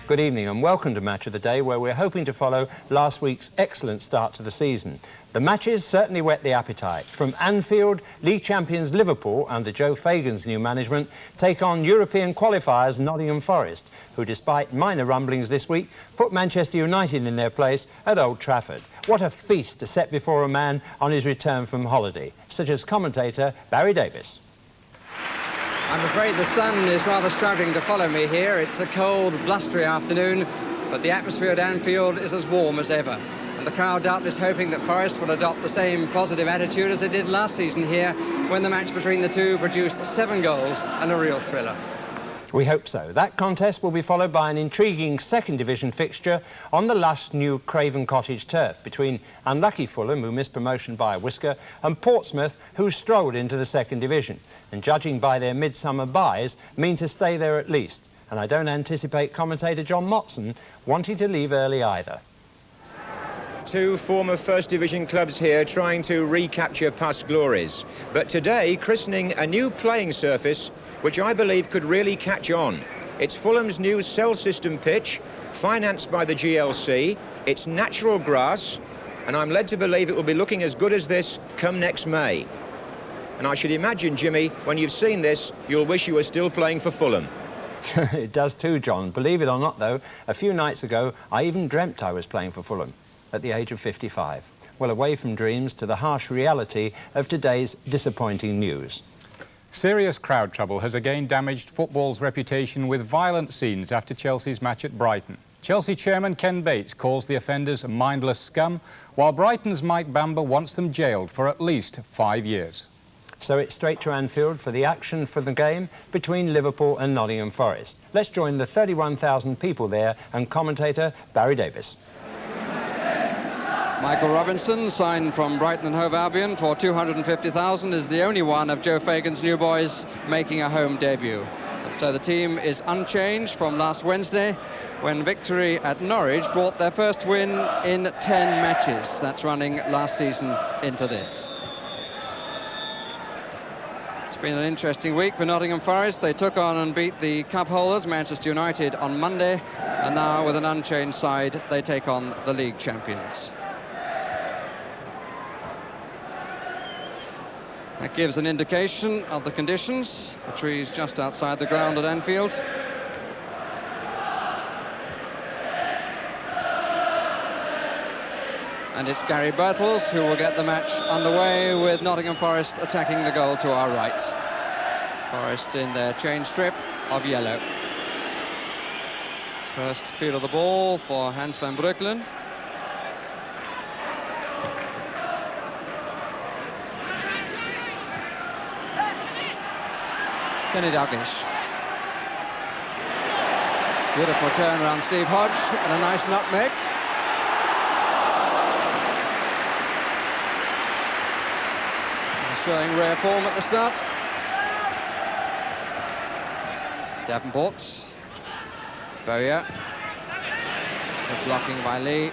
Good evening and welcome to Match of the Day, where we're hoping to follow last week's excellent start to the season. The matches certainly whet the appetite. From Anfield, league champions Liverpool, under Joe Fagan's new management, take on European qualifiers Nottingham Forest, who, despite minor rumblings this week, put Manchester United in their place at Old Trafford. What a feast to set before a man on his return from holiday, such as commentator Barry Davies. I'm afraid the sun is rather struggling to follow me here. It's a cold, blustery afternoon, but the atmosphere at Anfield is as warm as ever. And the crowd doubtless hoping that Forest will adopt the same positive attitude as they did last season here, when the match between the two produced 7 goals and a real thriller. We hope so. That contest will be followed by an intriguing second division fixture on the lush new Craven Cottage turf between unlucky Fulham, who missed promotion by a whisker, and Portsmouth, who strolled into the second division and, judging by their midsummer buys, mean to stay there at least. And I don't anticipate commentator John Motson wanting to leave early either. Two former First Division clubs here trying to recapture past glories, but today christening a new playing surface which I believe could really catch on. It's Fulham's new cell system pitch, financed by the GLC. It's natural grass, and I'm led to believe it will be looking as good as this come next May. And I should imagine, Jimmy, when you've seen this, you'll wish you were still playing for Fulham. It does too, John. Believe it or not, though, a few nights ago, I even dreamt I was playing for Fulham at the age of 55. Well, away from dreams to the harsh reality of today's disappointing news. Serious crowd trouble has again damaged football's reputation with violent scenes after Chelsea's match at Brighton. Chelsea chairman Ken Bates calls the offenders mindless scum, while Brighton's Mike Bamber wants them jailed for at least 5 years. So it's straight to Anfield for the action for the game between Liverpool and Nottingham Forest. Let's join the 31,000 people there and commentator Barry Davies. Michael Robinson, signed from Brighton and Hove Albion for $250,000, is the only one of Joe Fagan's new boys making a home debut. And so the team is unchanged from last Wednesday, when victory at Norwich brought their first win in 10 matches. That's running last season into this. It's been an interesting week for Nottingham Forest. They took on and beat the cup holders, Manchester United, on Monday, and now with an unchanged side, they take on the league champions. That gives an indication of the conditions. The trees just outside the ground at Anfield. And it's Gary Birtles who will get the match underway, with Nottingham Forest attacking the goal to our right. Forest in their change strip of yellow. First field of the ball for Hans van Breukelen. Kenny Dalglish. Beautiful turn around Steve Hodge and a nice nutmeg. Showing rare form at the start. Davenport. Bowyer. Good blocking by Lee.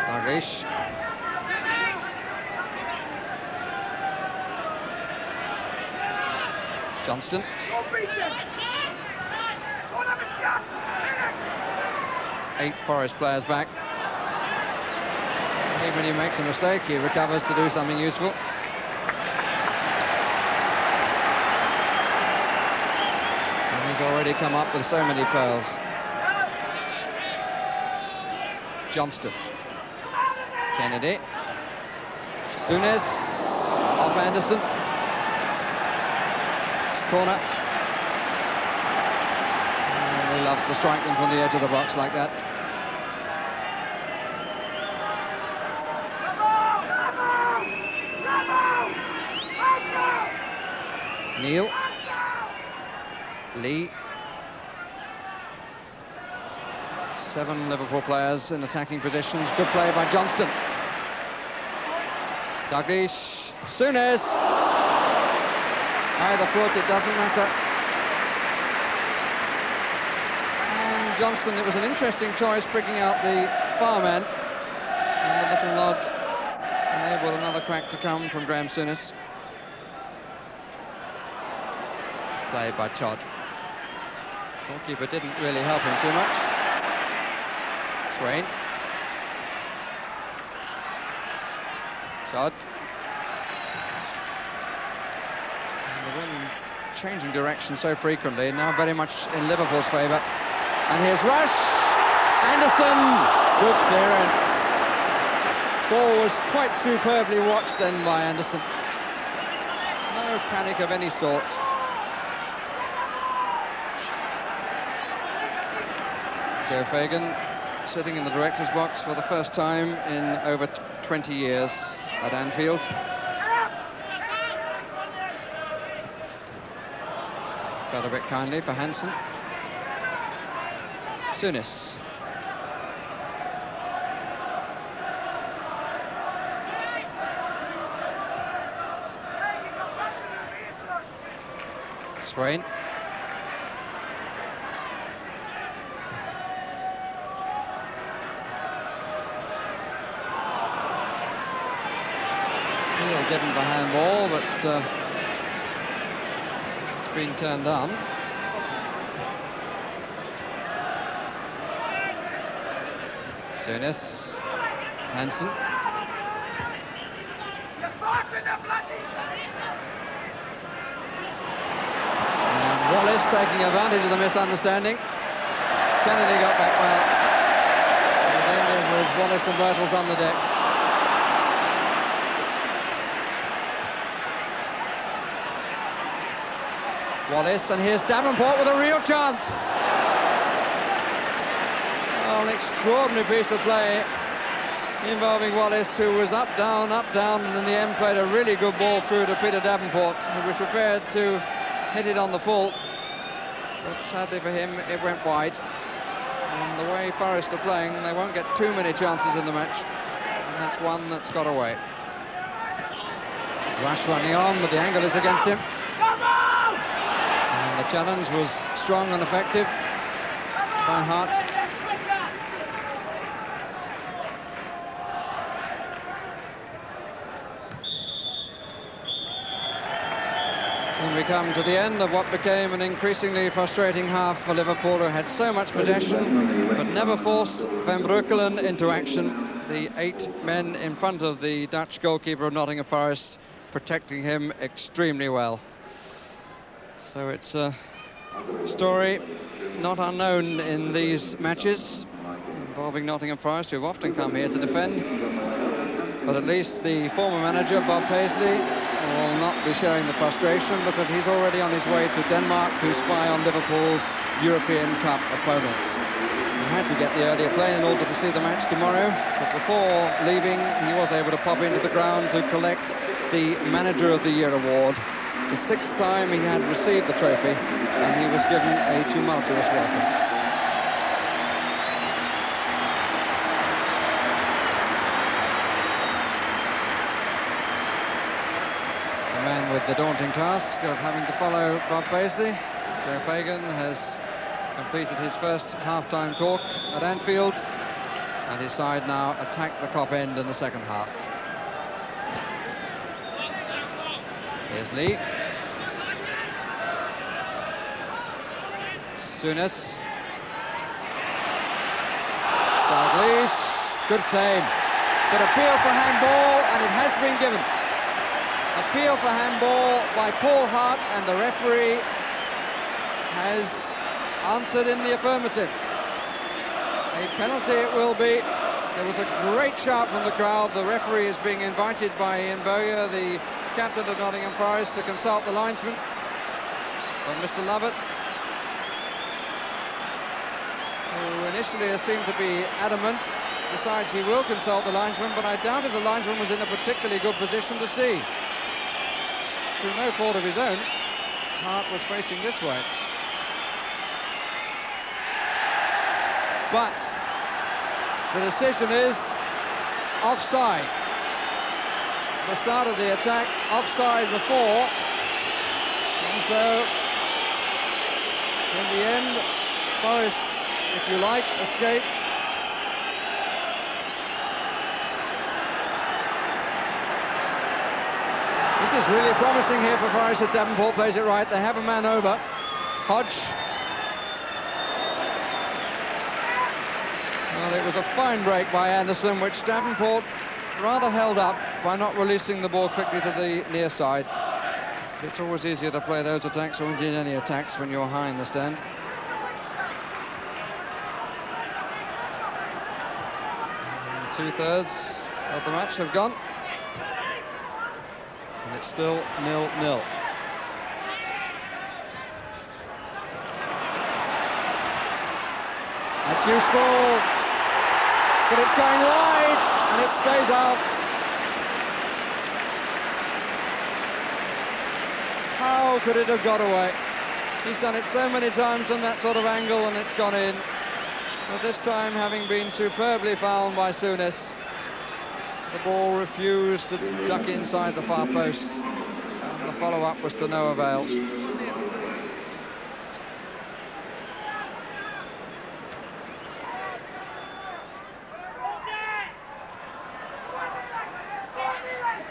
Dalglish. Johnston. 8 Forest players back. Even when he makes a mistake, he recovers to do something useful. And he's already come up with so many pearls. Johnston. Kennedy. Souness. Off Anderson. It's a corner. He loves to strike them from the edge of the box like that. Neil. Lee. 7 Liverpool players in attacking positions. Good play by Johnston. Dalglish. Souness. Either foot, it doesn't matter. And Johnston, it was an interesting choice, picking out the far man. And a little nod enable another crack to come from Graham Souness. Played by Todd. Goalkeeper didn't really help him too much. Swain. Todd. And the wind changing direction so frequently, now very much in Liverpool's favour. And here's Rush. Anderson. Good clearance. Ball was quite superbly watched then by Anderson. No panic of any sort. Joe Fagan sitting in the director's box for the first time in over 20 years at Anfield. Got a bit kindly for Hansen. Souness. Swain. He'll give him the handball, but it's been turned on. Souness. Hansen. And Wallace taking advantage of the misunderstanding. Kennedy got back well. And it ended with Wallace and Birtles on the deck. Wallace, and here's Davenport with a real chance. Oh, an extraordinary piece of play involving Wallace, who was up, down, and in the end played a really good ball through to Peter Davenport, who was prepared to hit it on the full. But sadly for him, it went wide. And the way Forest are playing, they won't get too many chances in the match. And that's one that's got away. Rush running on, but the angle is against him. And the challenge was strong and effective by Hart. And we come to the end of what became an increasingly frustrating half for Liverpool, who had so much possession but never forced Van Breukelen into action. The 8 men in front of the Dutch goalkeeper of Nottingham Forest protecting him extremely well. So it's a story not unknown in these matches involving Nottingham Forest, who've often come here to defend. But at least the former manager, Bob Paisley, will not be sharing the frustration, because he's already on his way to Denmark to spy on Liverpool's European Cup opponents. He had to get the earlier play in order to see the match tomorrow, but before leaving he was able to pop into the ground to collect the Manager of the Year award, the 6th time he had received the trophy, and he was given a tumultuous welcome. With the daunting task of having to follow Bob Paisley, Joe Fagan has completed his first half-time talk at Anfield, and his side now attack the Kop end in the second half. Here's Lee. Souness. Dalglish. Good claim. But appeal for handball, and it has been given. Appeal for handball by Paul Hart, and the referee has answered in the affirmative. A penalty it will be. There was a great shout from the crowd. The referee is being invited by Ian Bowyer, the captain of Nottingham Forest, to consult the linesman. But Mr. Lovett, who initially has seemed to be adamant, decides he will consult the linesman, but I doubt if the linesman was in a particularly good position to see. Through no fault of his own, Hart was facing this way. But the decision is offside. The start of the attack, offside before. And so, in the end, Forest, if you like, escape. This is really promising here for Forest if Devonport plays it right. They have a man over. Hodge. Well, it was a fine break by Anderson, which Devonport rather held up by not releasing the ball quickly to the near side. It's always easier to play those attacks, or indeed any attacks, when you're high in the stand. And 2/3 of the match have gone. And it's still 0-0. That's useful, but it's going wide, and it stays out. How could it have got away? He's done it so many times from that sort of angle, and it's gone in. But this time, having been superbly fouled by Souness, the ball refused to duck inside the far post, and the follow-up was to no avail.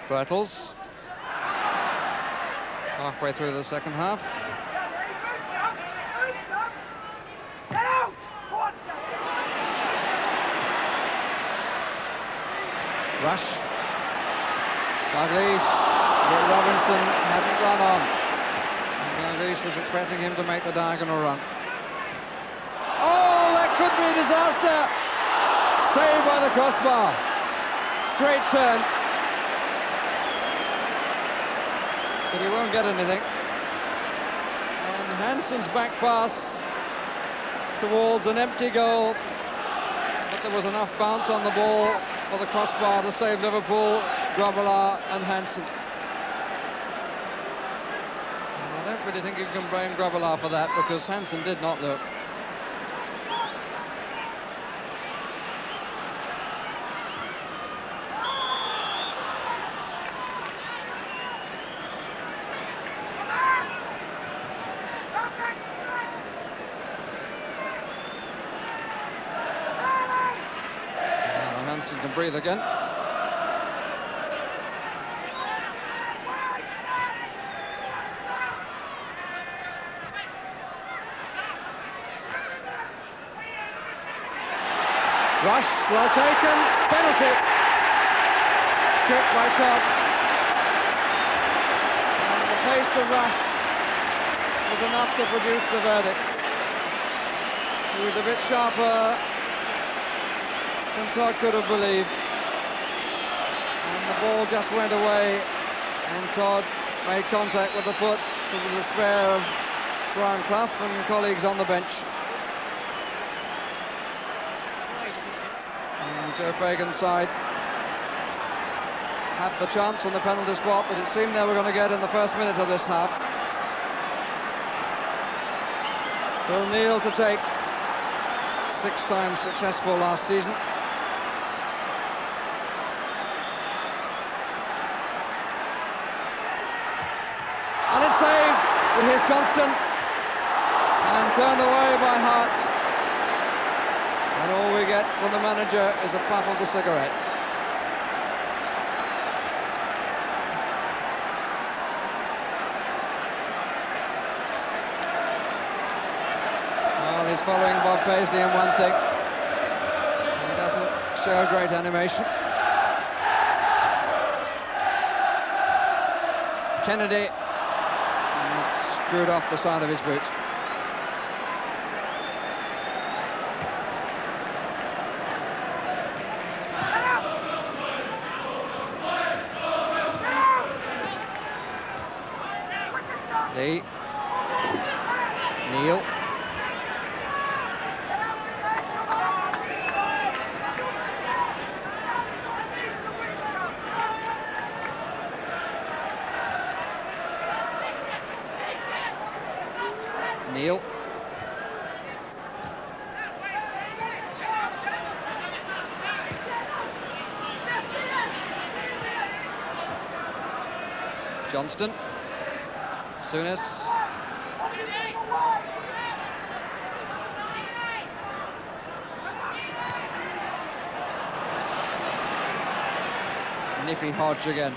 Bertels, halfway through the second half. Rush. Dalglish, but Robinson hadn't run on. Dalglish was expecting him to make the diagonal run. Oh, that could be a disaster! Saved by the crossbar. Great turn. But he won't get anything. And Hansen's back pass towards an empty goal, but there was enough bounce on the ball for the crossbar to save Liverpool, Grobbelaar and Hansen. And I don't really think you can blame Grobbelaar for that, because Hansen did not look. Hansen can breathe again. Rush, well taken, penalty. Checked by Todd. And the pace of Rush was enough to produce the verdict. He was a bit sharper than Todd could have believed, and the ball just went away, and Todd made contact with the foot, to the despair of Brian Clough and colleagues on the bench. And Joe Fagan's side had the chance on the penalty spot that it seemed they were going to get in the first minute of this half. Phil Neal to take, 6 times successful last season. And it's saved, but here's Johnston, and turned away by Hart. And all we get from the manager is a puff of the cigarette. Well, he's following Bob Paisley in one thing. He doesn't show great animation. Kennedy. Screwed off the side of his boot. Lee. Neal. Neal. Johnston. Souness. Nippy Hodge again.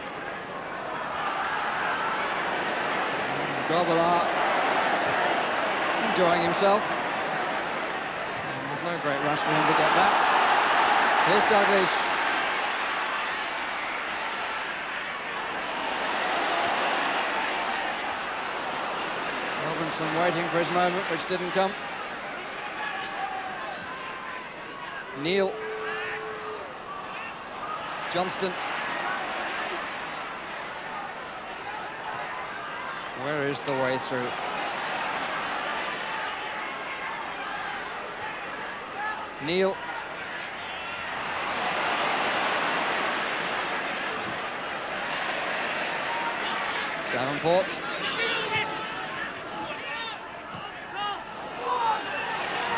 Grobbelaar enjoying himself. And there's no great rush for him to get back. Here's Dalglish. Robinson waiting for his moment, which didn't come. Neil. Johnston. Where is the way through? Neil. Davenport.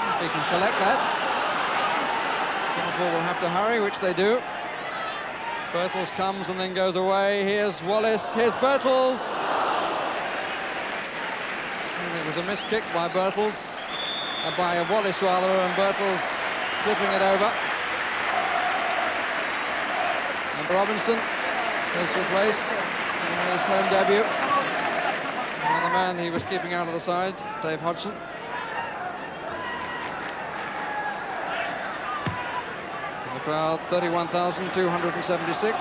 If he can collect that, Liverpool will have to hurry, which they do. Birtles comes and then goes away. Here's Wallace, here's Birtles. And it was a missed kick by Birtles, by Wallace rather, and Birtles flipping it over. And Robinson is replaced in his home debut. Another man he was keeping out of the side, Dave Hodgson. Crowd 31,276,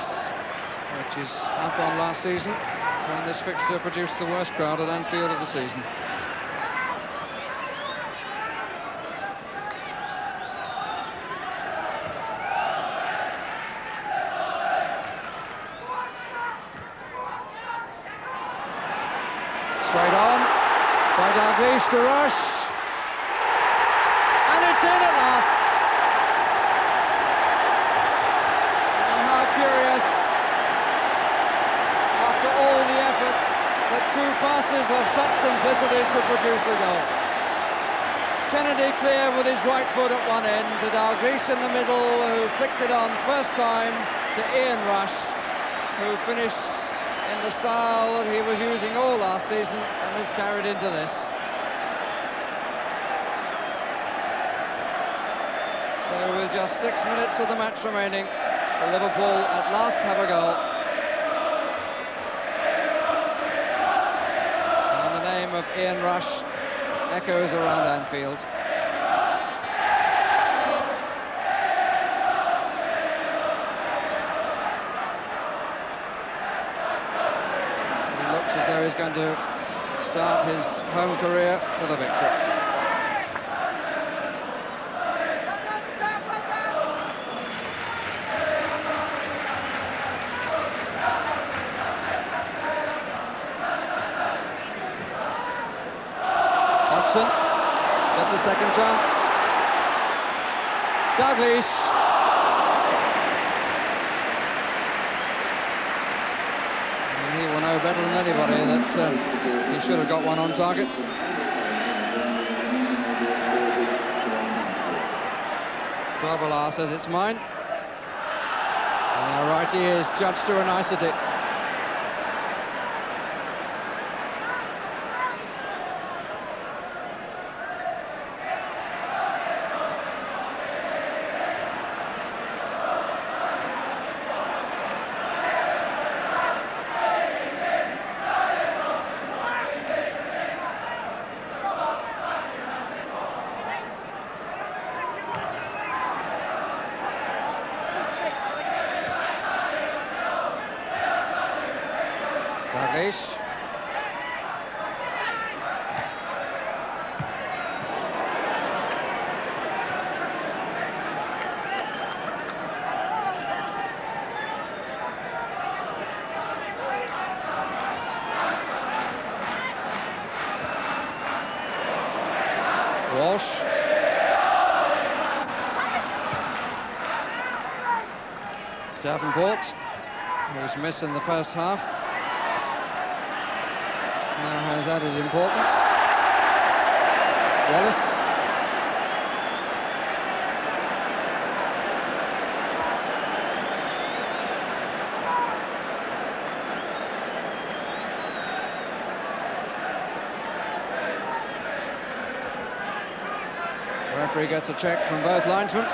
which is up on last season when this fixture produced the worst crowd at Anfield of the season. Straight on by Dalglish to Rush, and it's in at last. Curious, after all the effort, that two passes of such simplicity should produce a goal. Kennedy clear with his right foot at one end to Dalglish in the middle, who flicked it on first time to Ian Rush, who finished in the style that he was using all last season and has carried into this. So with just 6 minutes of the match remaining, Liverpool at last have a goal. And the name of Ian Rush echoes around Anfield. He looks as though he's going to start his home career with a victory. Gets a second chance. Dalglish. And he will know better than anybody that he should have got one on target. Grobbelaar says it's mine. And how right he is, judged to a nicety. Dalglish. Walsh. Davenport, who was missed in the first half, now has added importance. Wallace. The referee gets a check from both linesmen.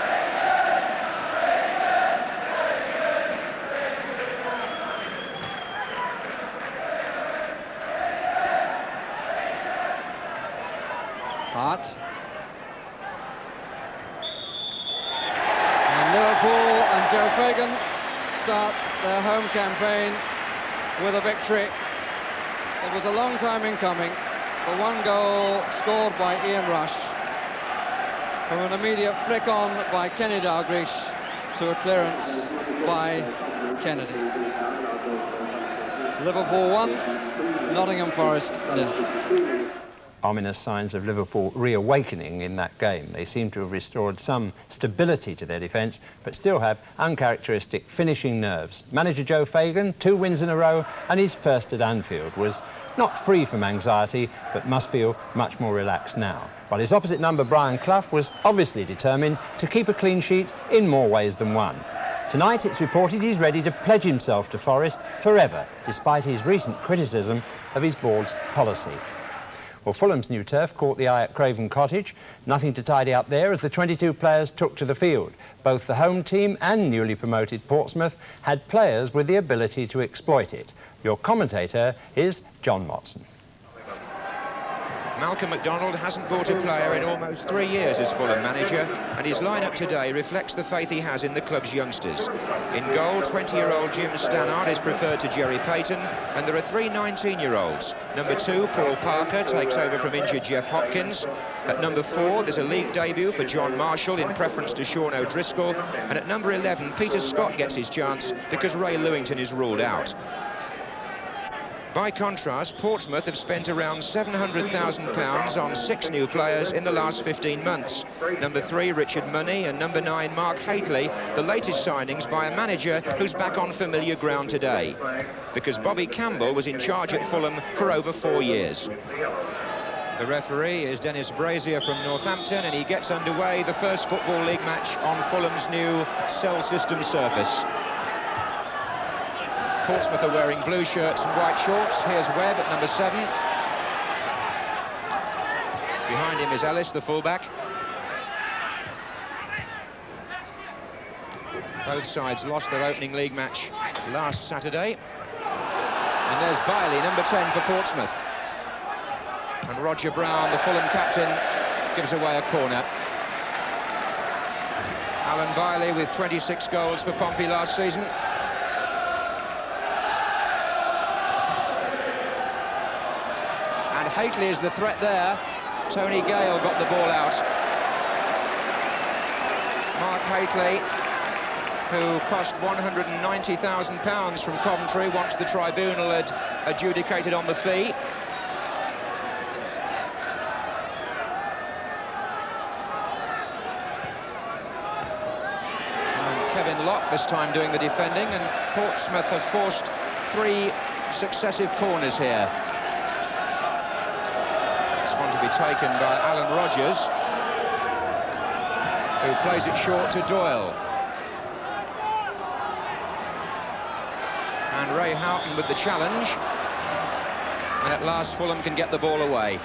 And Joe Fagan start their home campaign with a victory. It was a long time in coming. The one goal scored by Ian Rush from an immediate flick on by Kenny Dalglish to a clearance by Kennedy. Liverpool 1, Nottingham Forest 0. Ominous signs of Liverpool reawakening in that game. They seem to have restored some stability to their defence, but still have uncharacteristic finishing nerves. Manager Joe Fagan, 2 wins in a row, and his first at Anfield, was not free from anxiety, but must feel much more relaxed now. While his opposite number, Brian Clough, was obviously determined to keep a clean sheet in more ways than one. Tonight, it's reported he's ready to pledge himself to Forest forever, despite his recent criticism of his board's policy. Well, Fulham's new turf caught the eye at Craven Cottage. Nothing to tidy up there as the 22 players took to the field. Both the home team and newly promoted Portsmouth had players with the ability to exploit it. Your commentator is John Motson. Malcolm MacDonald hasn't bought a player in almost 3 years as Fulham manager, and his lineup today reflects the faith he has in the club's youngsters. In goal, 20-year-old Jim Stannard is preferred to Jerry Payton, and there are 3 19-year-olds. Number 2, Paul Parker, takes over from injured Jeff Hopkins. At number 4, there's a league debut for John Marshall in preference to Sean O'Driscoll. And at number 11, Peter Scott gets his chance because Ray Lewington is ruled out. By contrast, Portsmouth have spent around £700,000 on 6 new players in the last 15 months. Number 3, Richard Money, and number 9, Mark Hateley, the latest signings by a manager who's back on familiar ground today, because Bobby Campbell was in charge at Fulham for over 4 years. The referee is Dennis Brazier from Northampton, and he gets underway the first Football League match on Fulham's new Cell System surface. Portsmouth are wearing blue shirts and white shorts. Here's Webb at number 7. Behind him is Ellis, the fullback. Both sides lost their opening league match last Saturday. And there's Bailey, number 10 for Portsmouth. And Roger Brown, the Fulham captain, gives away a corner. Alan Bailey with 26 goals for Pompey last season. And Hateley is the threat there. Tony Gale got the ball out. Mark Hateley, who cost £190,000 from Coventry once the tribunal had adjudicated on the fee. And Kevin Locke this time doing the defending, and Portsmouth have forced 3 successive corners here. This one to be taken by Alan Rogers, who plays it short to Doyle. And Ray Houghton with the challenge. And at last Fulham can get the ball away.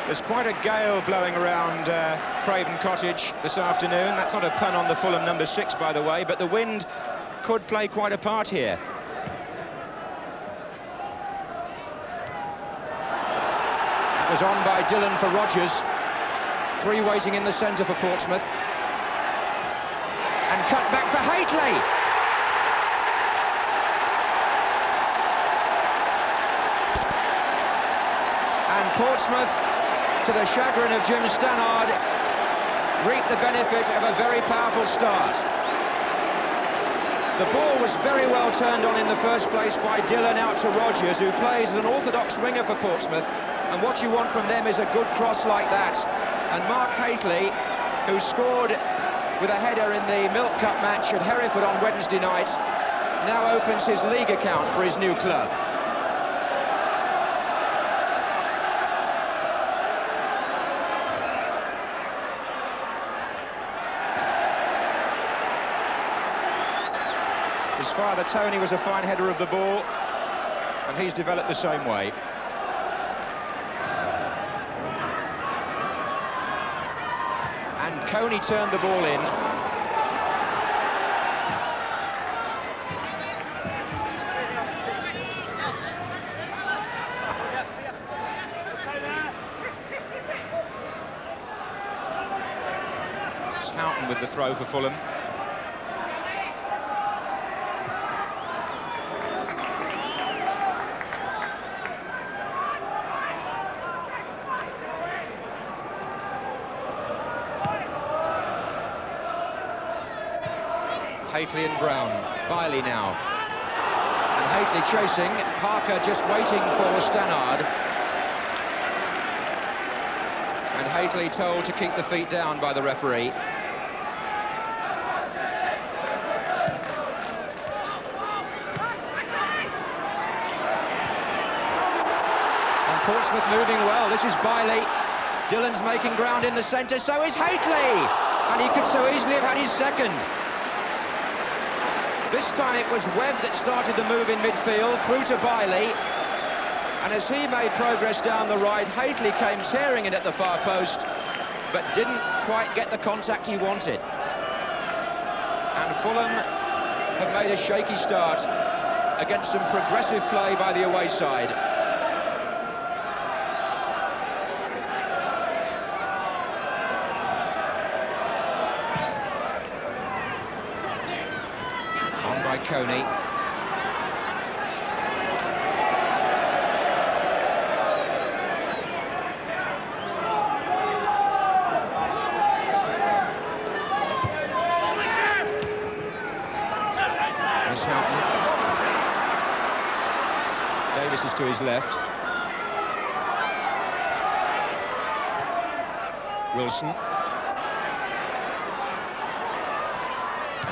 There's quite a gale blowing around Craven Cottage this afternoon. That's not a pun on the Fulham number 6, by the way, but the wind could play quite a part here. That was on by Dillon for Rogers. 3 waiting in the centre for Portsmouth. And cut back for Hateley. And Portsmouth, to the chagrin of Jim Stannard, reap the benefit of a very powerful start. The ball was very well turned on in the first place by Dillon out to Rogers, who plays as an orthodox winger for Portsmouth. And what you want from them is a good cross like that. And Mark Hateley, who scored with a header in the Milk Cup match at Hereford on Wednesday night, now opens his league account for his new club. His father, Tony, was a fine header of the ball, and he's developed the same way. And Coney turned the ball in. Houghton with the throw for Fulham. Hateley and Brown. Biley now. And Hateley chasing. Parker just waiting for Stannard. And Hateley told to keep the feet down by the referee. And Portsmouth moving well. This is Biley. Dillon's making ground in the centre, so is Hateley! And he could so easily have had his second. This time it was Webb that started the move in midfield, through to Biley. And as he made progress down the right, Hateley came tearing in at the far post, but didn't quite get the contact he wanted. And Fulham have made a shaky start against some progressive play by the away side. On by Coney. Houghton. Davis is to his left. Wilson.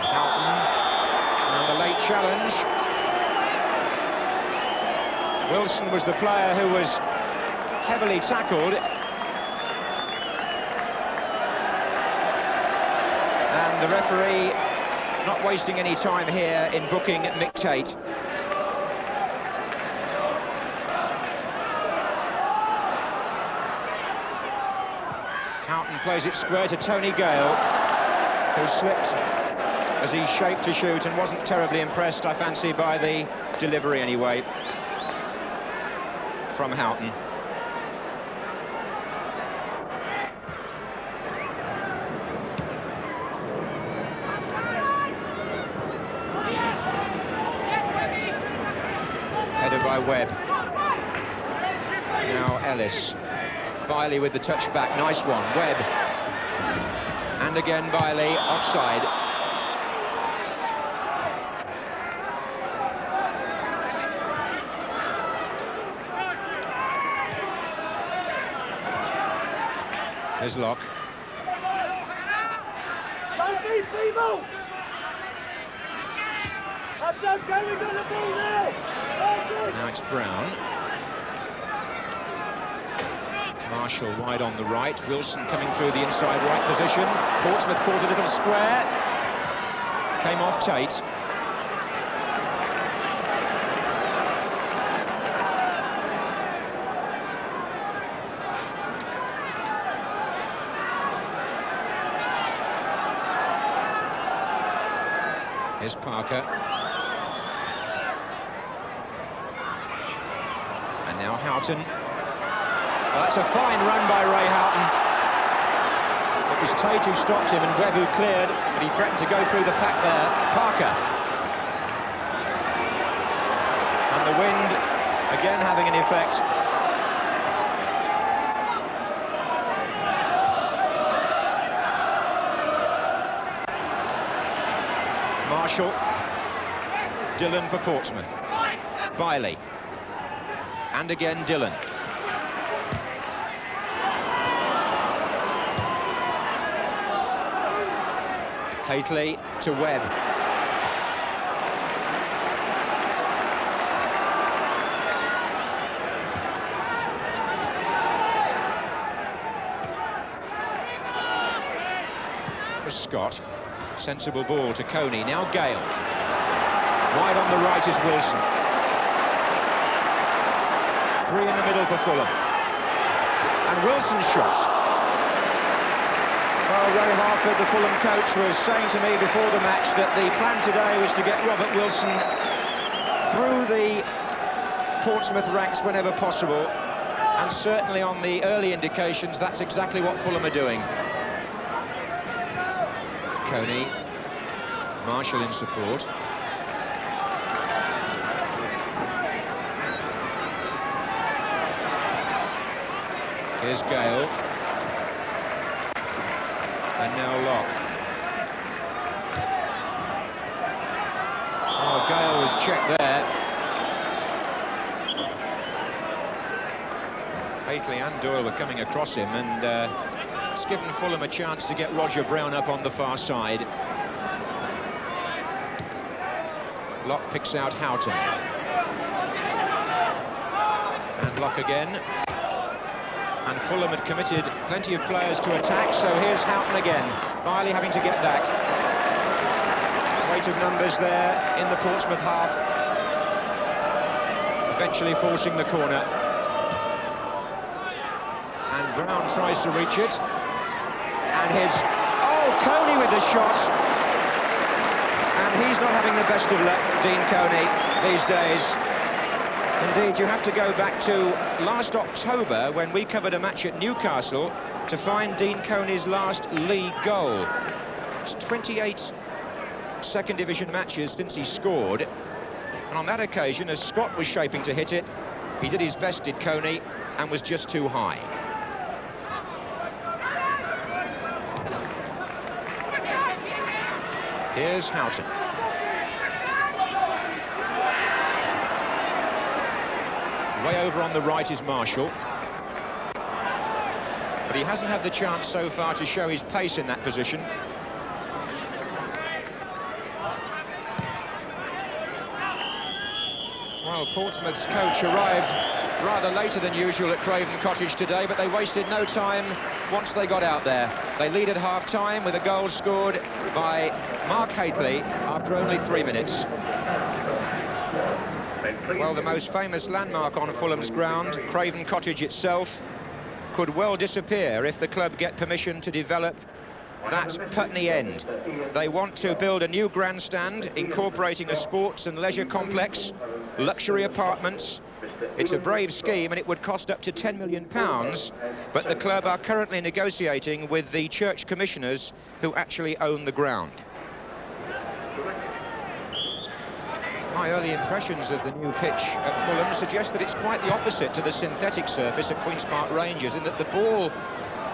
Houghton. And the late challenge. Wilson was the player who was heavily tackled. And the referee not wasting any time here in booking Mick Tate. Houghton plays it square to Tony Gale, who slipped as he shaped to shoot and wasn't terribly impressed, I fancy, by the delivery anyway, from Houghton. Headed by Webb. Now Ellis. Biley with the touchback, nice one. Webb. And again Biley, offside. There's Locke. That's okay, we've got the ball now. Now it's Brown. Marshall wide on the right. Wilson coming through the inside right position. Portsmouth caught a little square. Came off Tate. Here's Parker. And now Houghton. Well, that's a fine run by Ray Houghton. It was Tate who stopped him and Webb who cleared, but he threatened to go through the pack there. Parker. And the wind again having an effect. Marshall. Dillon for Portsmouth. Biley. And again Dillon. Hateley to Webb. For Scott. Sensible ball to Coney. Now Gale. Wide on the right is Wilson. Three in the middle for Fulham. And Wilson's shot. Well, Ray Harford, the Fulham coach, was saying to me before the match that the plan today was to get Robert Wilson through the Portsmouth ranks whenever possible. And certainly on the early indications, that's exactly what Fulham are doing. Coney. Marshall in support. Here's Gale. And now Locke. Oh, Gale was checked there. Haitley and Doyle were coming across him, and it's given Fulham a chance to get Roger Brown up on the far side. Locke picks out Houghton. And Locke again. And Fulham had committed plenty of players to attack, so here's Houghton again. Biley having to get back. Weight of numbers there in the Portsmouth half. Eventually forcing the corner. And Brown tries to reach it. And oh, Coney with the shot. And he's not having the best of luck, Dean Coney, these days. Indeed, you have to go back to last October when we covered a match at Newcastle to find Dean Coney's last league goal. It's 28 second division matches since he scored. And on that occasion, as Scott was shaping to hit it, he did his best, did Coney, and was just too high. Here's Houghton. Way over on the right is Marshall. But he hasn't had the chance so far to show his pace in that position. Well, Portsmouth's coach arrived rather later than usual at Craven Cottage today, but they wasted no time once they got out there. They lead at half-time with a goal scored by Mark Haitley after only 3 minutes. Well, the most famous landmark on Fulham's ground, Craven Cottage itself, could well disappear if the club get permission to develop that Putney end. They want to build a new grandstand incorporating a sports and leisure complex, luxury apartments. It's a brave scheme and it would cost up to £10 million, but the club are currently negotiating with the church commissioners who actually own the ground. My early impressions of the new pitch at Fulham suggest that it's quite the opposite to the synthetic surface at Queen's Park Rangers, in that the ball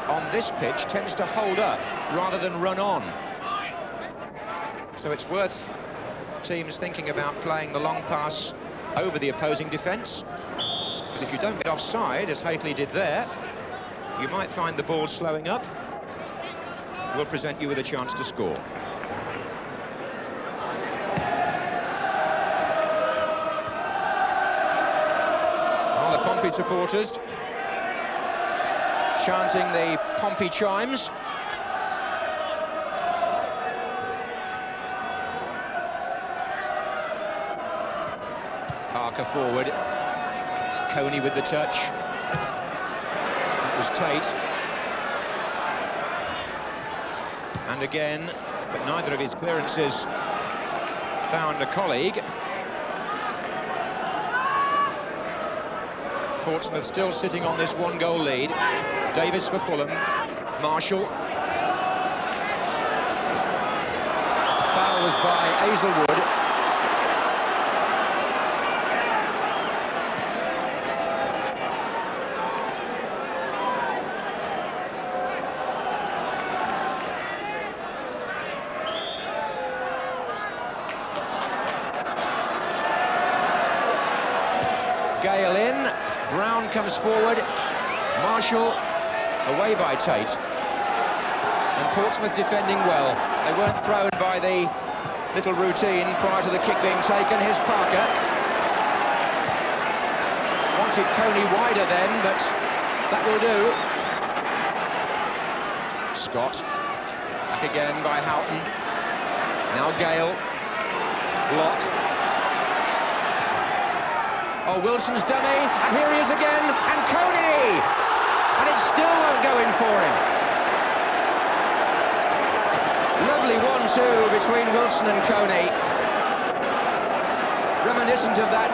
on this pitch tends to hold up rather than run on. So it's worth teams thinking about playing the long pass over the opposing defence, because if you don't get offside, as Haitley did there, you might find the ball slowing up. Will present you with a chance to score. Well, the Pompey supporters chanting the Pompey chimes. Parker forward. Coney with the touch. That was Tate. And again, but neither of his clearances found a colleague. Portsmouth still sitting on this one-goal lead. Davis for Fulham. Marshall. Foul was by Hazelwood. Gale in. Brown comes forward. Marshall away by Tate. And Portsmouth defending well. They weren't thrown by the little routine prior to the kick being taken. Here's Parker. Wanted Coney wider then, but that will do. Scott. Back again by Houghton. Now Gale. Locke. Oh, Wilson's dummy, and here he is again, and Coney! And it still won't go in for him. Lovely 1-2 between Wilson and Coney. Reminiscent of that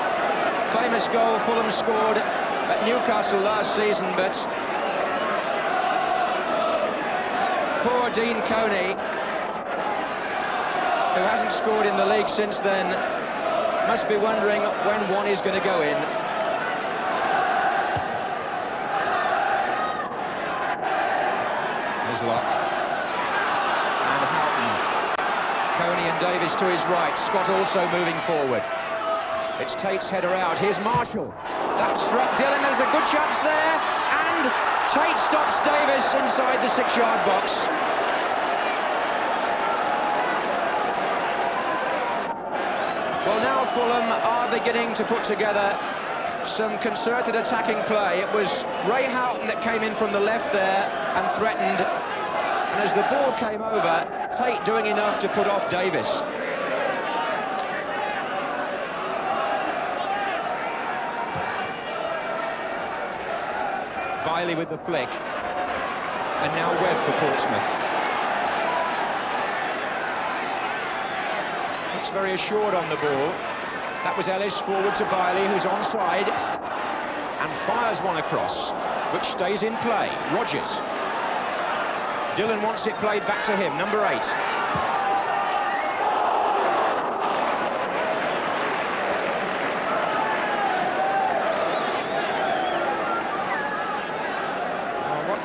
famous goal Fulham scored at Newcastle last season, but poor Dean Coney who hasn't scored in the league since then, must be wondering when one is going to go in. Here's Locke. And Houghton. Coney and Davis to his right. Scott also moving forward. It's Tate's header out. Here's Marshall. That struck Dillon. There's a good chance there. And Tate stops Davis inside the 6-yard box. Well, now Fulham are beginning to put together some concerted attacking play. It was Ray Houghton that came in from the left there and threatened. And as the ball came over, Tate doing enough to put off Davis. Biley with the flick. And now Webb for Portsmouth. Looks very assured on the ball. That was Ellis forward to Biley, who's onside. And fires one across, which stays in play. Rodgers. Dillon wants it played back to him, number 8.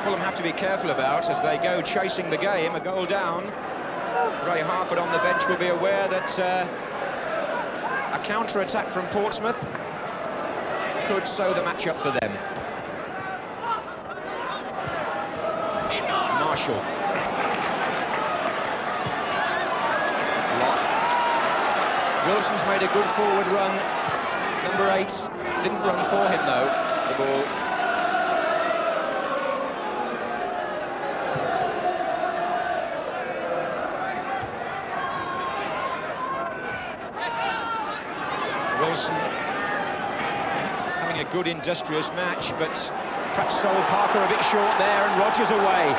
Fulham have to be careful about as they go chasing the game, a goal down. Ray Harford on the bench will be aware that a counter-attack from Portsmouth could sew the match up for them. Marshall. Locke. Wilson's made a good forward run. Number 8 didn't run for him though, the ball. Wilson having a good industrious match, but perhaps Sol Parker a bit short there, and Rodgers away.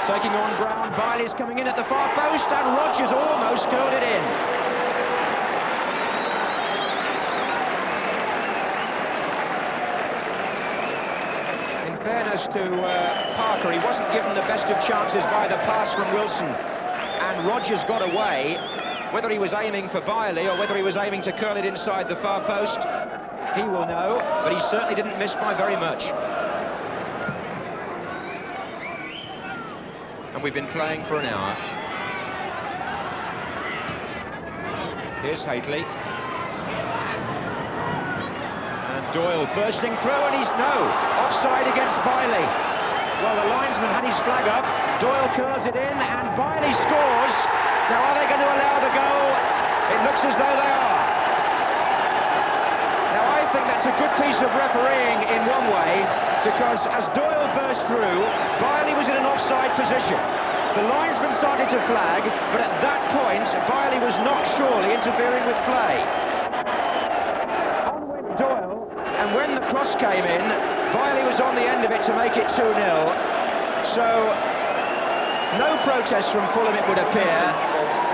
Taking on Brown, Biley's coming in at the far post, and Rodgers almost curled it in. In fairness to Parker, he wasn't given the best of chances by the pass from Wilson, and Rodgers got away. Whether he was aiming for Biley or whether he was aiming to curl it inside the far post, he will know, but he certainly didn't miss by very much. And we've been playing for an hour. Here's Haitley. And Doyle bursting through, and he's offside against Biley. Well, the linesman had his flag up, Doyle curls it in, and Biley scores. Now, are they going to allow the goal? It looks as though they are. Now, I think that's a good piece of refereeing in one way, because as Doyle burst through, Biley was in an offside position. The linesman started to flag, but at that point, Biley was not surely interfering with play. On went Doyle, and when the cross came in, Biley was on the end of it to make it 2-0. So, no protest from Fulham, it would appear,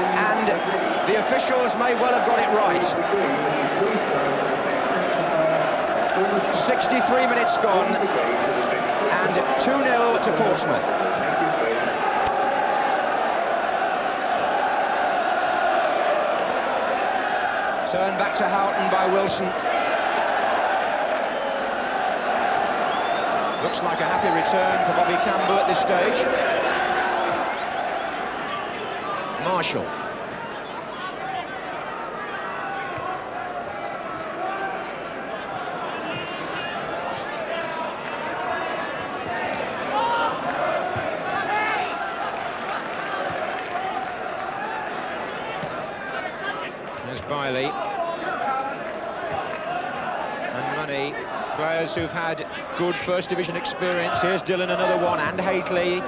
and the officials may well have got it right. 63 minutes gone, and 2-0 to Portsmouth. Turn back to Houghton by Wilson. Looks like a happy return for Bobby Campbell at this stage. Marshall. There's Biley. And Money. Players who've had good First Division experience. Here's Dillon, another one, and Haitley.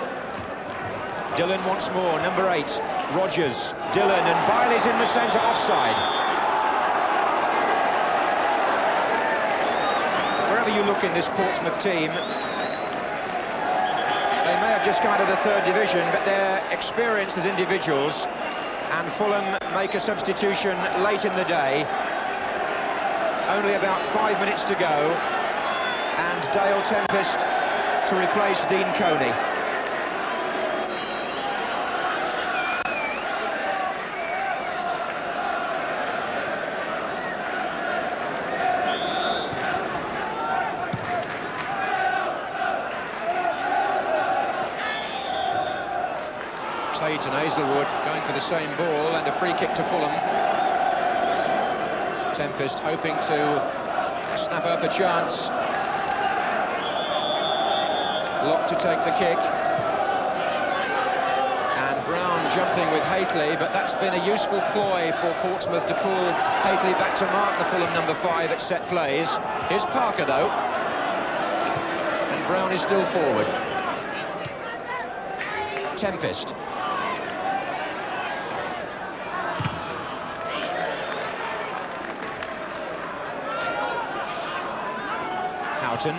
Dillon once more, number 8. Rodgers, Dillon, and Biley's in the centre, offside. Wherever you look in this Portsmouth team, they may have just come out of the 3rd division, but they're experienced as individuals, and Fulham make a substitution late in the day. Only about 5 minutes to go, and Dale Tempest to replace Dean Coney. Tate and Hazelwood going for the same ball, and a free kick to Fulham. Tempest hoping to snap up a chance. Locke to take the kick. And Brown jumping with Haitley, but that's been a useful ploy for Portsmouth to pull Haitley back to mark the Fulham number 5 at set plays. Here's Parker, though. And Brown is still forward. Tempest. Houghton.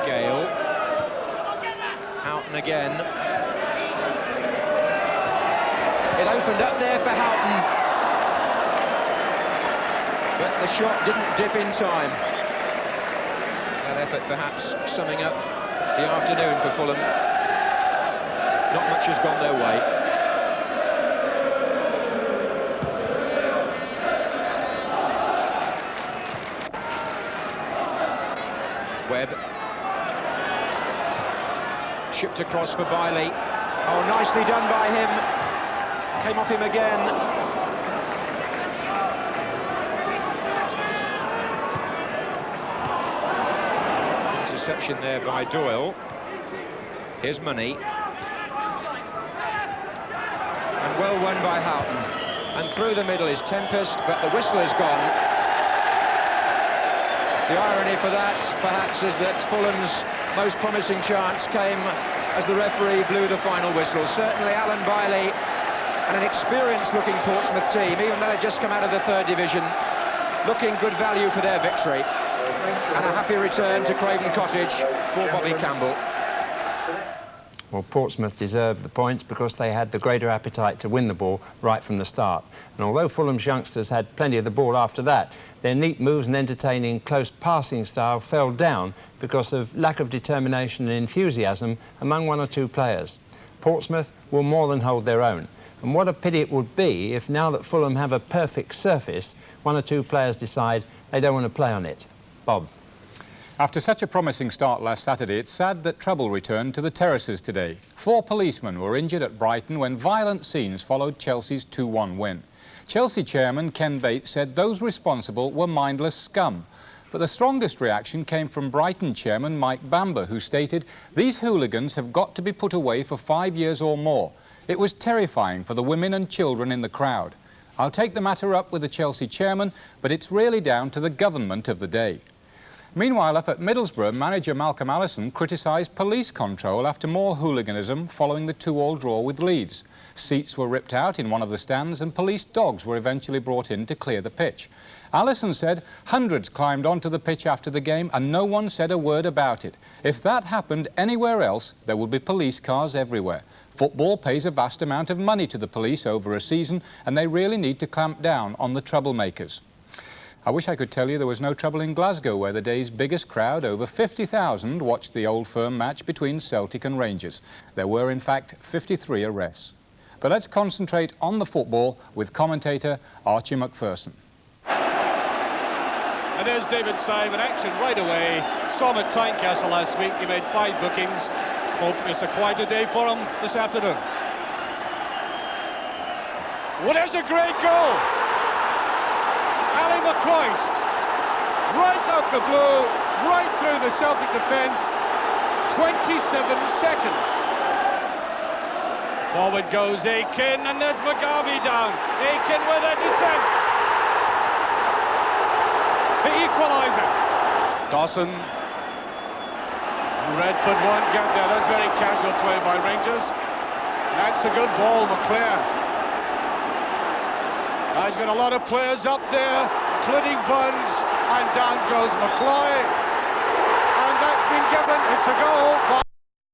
Gale. Houghton again. It opened up there for Houghton, but the shot didn't dip in time. That effort perhaps summing up the afternoon for Fulham. Not much has gone their way. Webb. Chipped across for Bailey. Oh, nicely done by him. Came off him again. Interception there by Doyle. Here's Money. And well won by Houghton. And through the middle is Tempest, but the whistle is gone. The irony for that, perhaps, is that Fulham's most promising chance came as the referee blew the final whistle. Certainly Alan Bailey and an experienced-looking Portsmouth team, even though they've just come out of the 3rd division, looking good value for their victory. And a happy return to Craven Cottage for Bobby Campbell. Well, Portsmouth deserved the points because they had the greater appetite to win the ball right from the start. And although Fulham's youngsters had plenty of the ball after that, their neat moves and entertaining close passing style fell down because of lack of determination and enthusiasm among 1 or 2 players. Portsmouth will more than hold their own. And what a pity it would be if, now that Fulham have a perfect surface, 1 or 2 players decide they don't want to play on it. Bob. After such a promising start last Saturday, it's sad that trouble returned to the terraces today. 4 policemen were injured at Brighton when violent scenes followed Chelsea's 2-1 win. Chelsea chairman Ken Bates said those responsible were mindless scum. But the strongest reaction came from Brighton chairman Mike Bamber, who stated, "These hooligans have got to be put away for 5 years or more. It was terrifying for the women and children in the crowd. I'll take the matter up with the Chelsea chairman, but it's really down to the government of the day." Meanwhile, up at Middlesbrough, manager Malcolm Allison criticised police control after more hooliganism following the 2-2 draw with Leeds. Seats were ripped out in one of the stands and police dogs were eventually brought in to clear the pitch. Allison said hundreds climbed onto the pitch after the game and no one said a word about it. If that happened anywhere else, there would be police cars everywhere. Football pays a vast amount of money to the police over a season and they really need to clamp down on the troublemakers. I wish I could tell you there was no trouble in Glasgow, where the day's biggest crowd, over 50,000, watched the Old Firm match between Celtic and Rangers. There were, in fact, 53 arrests. But let's concentrate on the football with commentator Archie McPherson. And there's David Syme in action right away. Saw him at Tynecastle last week. He made 5 bookings. Hope it's a quieter day for him this afternoon. Well, there's a great goal. Ali McCoist, right out the blue, right through the Celtic defence, 27 seconds. Forward goes Aiken, and there's Mugabe down. Aiken with a descent. The equaliser. Dawson. Redford won't get there. That's very casual play by Rangers. That's a good ball, McClare. He's got a lot of players up there, including Burns, and down goes McCloy. And that's been given. It's a goal.